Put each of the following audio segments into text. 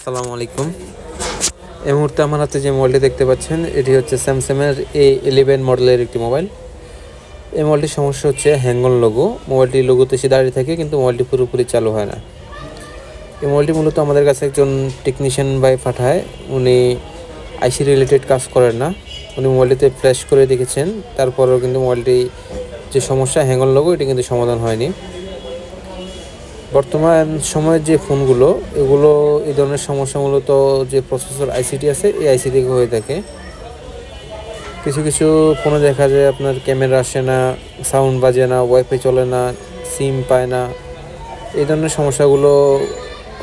আসসালামু আলাইকুম। এই মুহূর্তে আমার হাতে যে মোবাইলটি দেখতে পাচ্ছেন এটি হচ্ছে স্যামসাংয়ের A11 মডেলের একটি মোবাইল। এই মোবাইলটির সমস্যা হচ্ছে হ্যাঙ্গন লোগো। মোবাইলটির লোগোতে এসে দাঁড়িয়ে থাকে কিন্তু মোবাইলটি পুরোপুরি চালু হয় না। এই মোবাইলটি মূলত আমাদের কাছে একজন টেকনিশিয়ান ভাই পাঠায়। উনি আইসি রিলেটেড কাজ করেন না। উনি মোবাইলটিতে ফ্ল্যাশ করে দেখেছেন, তারপরেও কিন্তু মোবাইলটি যে সমস্যা হ্যাঙ্গন লোগো এটি কিন্তু সমাধান হয়নি। বর্তমান সময়ের যে ফোনগুলো এগুলো এই ধরনের সমস্যা মূলত যে প্রসেসর আইসিটি আছে এই আইসি থেকে হয়ে থাকে। কিছু কিছু ফোনে দেখা যায় আপনার ক্যামেরা আসে না, সাউন্ড বাজে না, ওয়াইফাই চলে না, সিম পায় না, এই ধরনের সমস্যাগুলো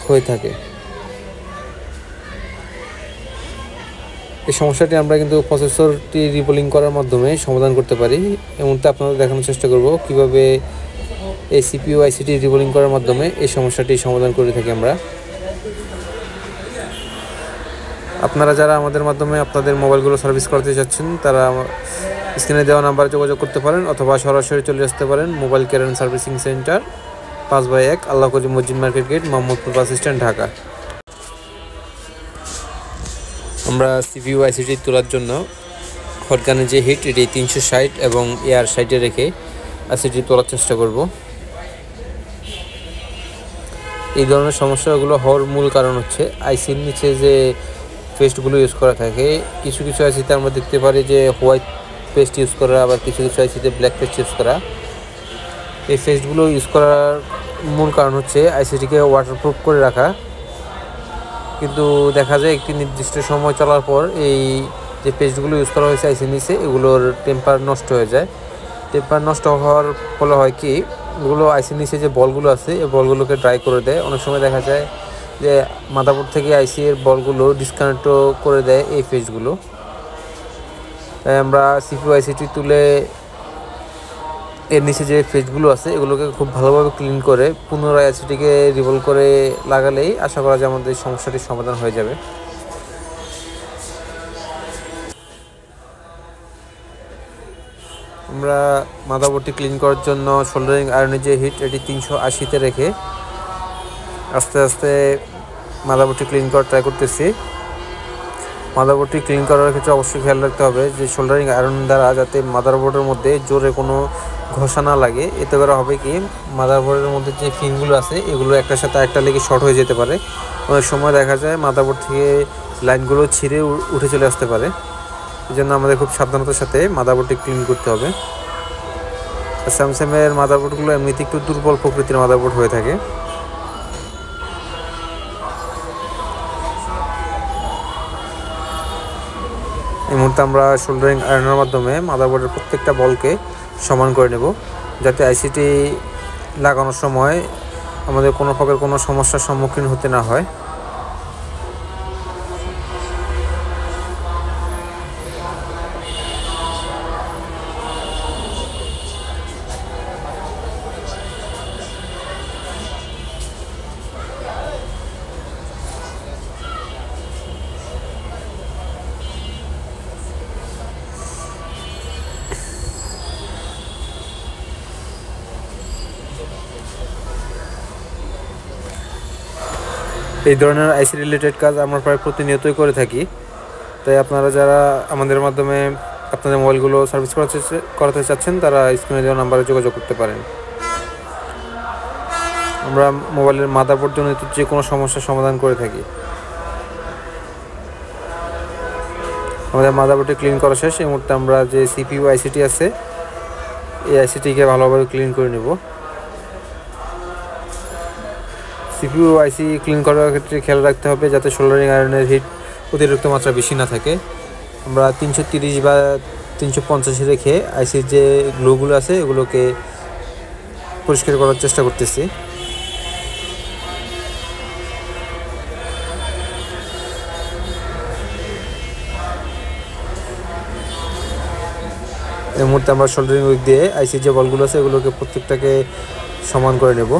হয়ে থাকে। এই সমস্যাটি আমরা কিন্তু প্রসেসরটি রিবোলিং করার মাধ্যমে সমাধান করতে পারি। এই মুহূর্তে আপনাদের দেখানোর চেষ্টা করব কিভাবে এই সিপিইউ আইসিটি রিবোলিং করার মাধ্যমে এই সমস্যাটি সমাধান করে থাকি আমরা। আপনারা যারা আমাদের মাধ্যমে আপনাদের মোবাইলগুলো সার্ভিস করাতে চাচ্ছেন তারা স্ক্রিনে দেওয়া নাম্বারে যোগাযোগ করতে পারেন অথবা সরাসরি চলে আসতে পারেন mobile care and servicing centre 5/1 আল্লাহ কজি মসজিদ market gate, Mohammadpur bus stand, Dhaka. আমরা সিপিইউ আইসিটি তোলার জন্য হটগানের যে হিট এটি 360 এবং এয়ার 60-এ রেখে আইসিটি তোলার চেষ্টা করব। এই ধরনের সমস্যাগুলো হওয়ার মূল কারণ হচ্ছে আইসির নিচে যে পেস্টগুলো ইউজ করা থাকে। কিছু কিছু আইসিতে আমরা দেখতে পারি যে হোয়াইট পেস্ট ইউজ করা, আবার কিছু কিছু আইসিতে ব্ল্যাক পেস্ট ইউজ করা। এই পেস্টগুলো ইউজ করার মূল কারণ হচ্ছে আইসিটিকে ওয়াটারপ্রুফ করে রাখা, কিন্তু দেখা যায় একটি নির্দিষ্ট সময় চলার পর এই যে পেস্টগুলো ইউজ করা হয়েছে আইসির নিচে এগুলোর টেম্পার নষ্ট হয়ে যায়। টেম্পার নষ্ট হওয়ার ফলে হয় কি, এগুলো আইসির নিচে যে বলগুলো আছে এই বলগুলোকে ড্রাই করে দেয়। অনেক সময় দেখা যায় যে মাদারবোর্ড থেকে আইসি এর বলগুলো ডিসকানেক্টও করে দেয় এই পেস্টগুলো। তাই আমরা সিপিইউ আইসিটি তুলে এর নিচে যে পেস্টগুলো আছে এগুলোকে খুব ভালোভাবে ক্লিন করে পুনরায় আইসিটিকে রিভলভ করে লাগালেই আশা করা যায় আমাদের সমস্যাটির সমাধান হয়ে যাবে। আমরা মাদারবোর্ডটি ক্লিন করার জন্য সোল্ডারিং আয়রনের যে হিট এটি 380-তে রেখে আস্তে আস্তে মাদারবোর্ডটি ক্লিন করার ট্রাই করতেছি। মাদারবোর্ডটি ক্লিন করার ক্ষেত্রে অবশ্যই খেয়াল রাখতে হবে যে সোল্ডারিং আয়রন দ্বারা যাতে মাদারবোর্ডের মধ্যে জোরে কোনো ঘষা না লাগে। এতে করে হবে কি, মাদারবোর্ডের মধ্যে যে পিনগুলো আছে এগুলো একটার সাথে একটা লেগে শর্ট হয়ে যেতে পারে। অনেক সময় দেখা যায় মাদারবোর্ড থেকে লাইনগুলো ছিঁড়ে উঠে চলে আসতে পারে। এই জন্য আমাদের খুব সাবধানতার সাথে মাদারবোর্ডটি ক্লিন করতে হবে। স্যামসাংয়ের মাদারবোর্ডগুলো এমনিতে একটু দুর্বল প্রকৃতির মাদারবোর্ড হয়ে থাকে। এই মুহূর্তে আমরা সোল্ডারিং আয়রনের মাধ্যমে মাদারবোর্ডের প্রত্যেকটা বলকে সমান করে নেব, যাতে আইসিটি লাগানোর সময় আমাদের কোনো প্রকার কোনো সমস্যার সম্মুখীন হতে না হয়। এই ধরনের আইসি রিলেটেড কাজ আমরা প্রায় প্রতিনিয়তই করে থাকি। তাই আপনারা যারা আমাদের মাধ্যমে আপনাদের মোবাইলগুলো সার্ভিস করাতে চাচ্ছেন তারা স্ক্রিনে দেওয়া নাম্বারে যোগাযোগ করতে পারেন। আমরা মোবাইলের মাদারবোর্ড জনিত যে কোনো সমস্যার সমাধান করে থাকি। আমাদের মাদারবোর্ডটি ক্লিন করা শেষ। এই মুহূর্তে আমরা যে সিপিইউ আইসিটি আছে এই আইসিটিকে ভালোভাবে ক্লিন করে নেব। সিপিইউ আইসি ক্লিন করার ক্ষেত্রে খেয়াল রাখতে হবে যাতে সোল্ডারিং আয়রনের হিট অতিরিক্ত মাত্রা বেশি না থাকে। আমরা 330 বা 350 রেখে আইসির যে গ্লুগুলো আছে এগুলোকে পরিষ্কার করার চেষ্টা করতেছি। এই মুহূর্তে আমরা সোল্ডারিং উইক দিয়ে আইসির যে বলগুলো আছে এগুলোকে প্রত্যেকটাকে সমান করে নেব।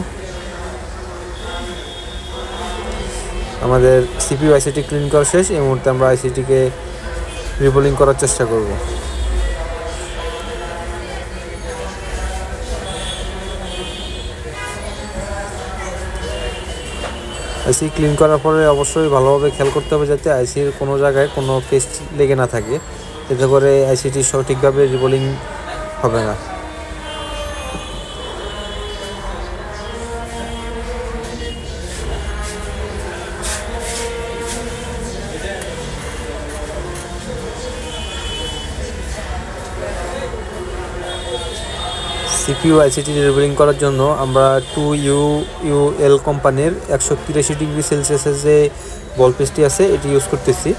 আমাদের সিপিইউ আইসিটি ক্লিন করা শেষ। এই মুহূর্তে আমরা আইসিটিকে রিবোলিং করার চেষ্টা করব। আইসি ক্লিন করার পরে অবশ্যই ভালোভাবে খেয়াল করতে হবে যাতে আইসির কোনো জায়গায় কোনো পেস্ট লেগে না থাকে, এতে করে আইসিটি সঠিকভাবে রিবোলিং হবে না। সিপিইউ আইসিটি রিবোলিং করার জন্য আমরা 2UUL কোম্পানির 183 ডিগ্রি সেলসিয়াসের যে বল পেস্টটি আছে এটি ইউজ করতেছি।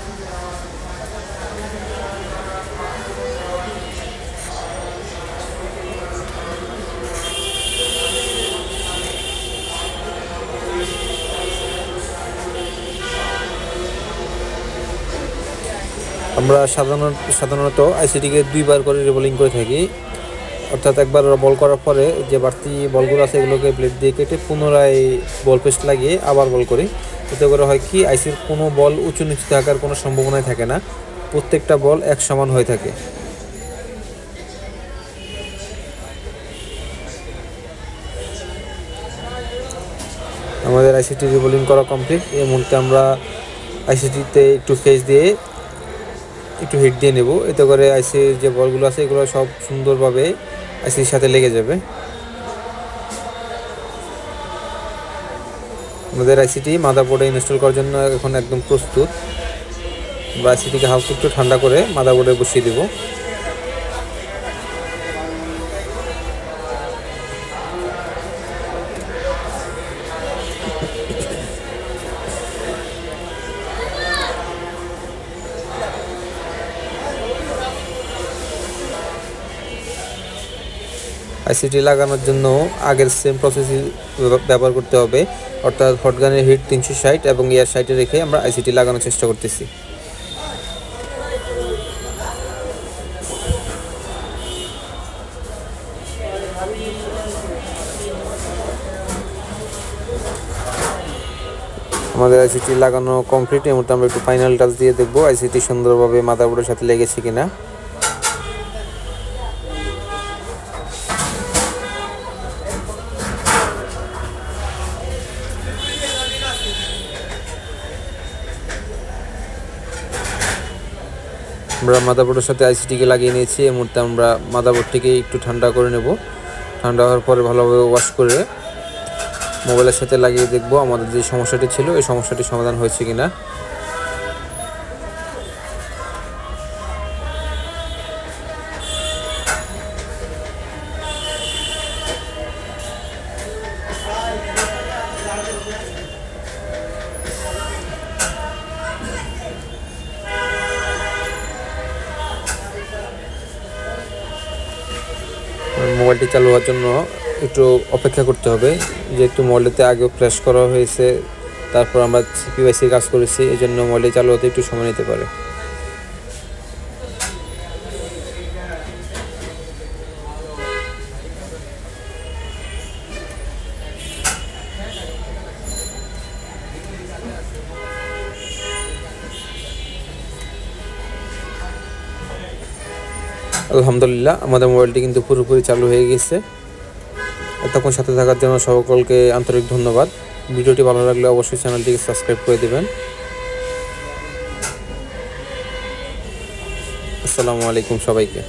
আমরা সাধারণত আইসিটিকে 2 বার করে রিবোলিং করে থাকি, অর্থাৎ একবার বল করার পরে যে বাড়তি বলগুলো আছে এগুলোকে ব্লেড দিয়ে কেটে পুনরায় বল পেস্ট লাগিয়ে আবার বল করি। এতে করে হয় কি আইসির কোনো বল উঁচু নিচু থাকার কোনো সম্ভাবনাই থাকে না, প্রত্যেকটা বল এক সমান হয়ে থাকে। আমাদের আইসিটি রিবোলিং করা কমপ্লিট। এই মুহূর্তে আমরা আইসিটিতে একটু ফেস দিয়ে একটু হিট দিয়ে নেব, এতে করে আইসির যে বলগুলো আছে এগুলো সব সুন্দরভাবে আইসির সাথে লেগে যাবে। আমাদের আইসিটি মাদারবোর্ডে ইনস্টল করার জন্য এখন একদম প্রস্তুত। আমরা আইসিটিকে হালকা একটু ঠান্ডা করে মাদারবোর্ডে বসিয়ে দেব। আইসিটি লাগানোর জন্য আগের সেম প্রসেসই ব্যবহার করতে হবে, অর্থাৎ হটগানের হিট 360 এবং এয়ার সাইডে রেখে আমরা আইসিটি লাগানোর চেষ্টা করতেছি। আমাদের আইসিটি লাগানো কমপ্লিট। এই মুহূর্তে আমরা একটু ফাইনাল টাচ দিয়ে দেখবো আইসিটি সুন্দরভাবে মাদারবোর্ডের সাথে লেগেছে কিনা। আমরা মাদারবোর্ডের সাথে আইসিটিকে লাগিয়ে নিয়েছি। এই মুহূর্তে আমরা মাদারবোর্ডটিকে একটু ঠান্ডা করে নেব। ঠান্ডা হওয়ার পরে ভালোভাবে ওয়াশ করে মোবাইলের সাথে লাগিয়ে দেখব আমাদের যে সমস্যাটি ছিল এই সমস্যাটি সমাধান হয়েছে কিনা। মোবাইলটি চালু হওয়ার জন্য একটু অপেক্ষা করতে হবে, যেহেতু মোবাইলটিতে আগেও ফ্ল্যাশ করা হয়েছে, তারপর আমরা সিপিইউ আইসির কাজ করেছি, এই জন্য মোবাইলটি চালু হতে একটু সময় নিতে পারে। আলহামদুলিল্লাহ আমাদের মোবাইলটি কিন্তু পুরোপুরি চালু হয়ে গেছে। এতক্ষণ সাথে থাকার জন্য সকলকে আন্তরিক ধন্যবাদ। ভিডিওটি ভালো লাগলে অবশ্যই চ্যানেলটিকে সাবস্ক্রাইব করে দেবেন। আসসালামু আলাইকুম সবাইকে।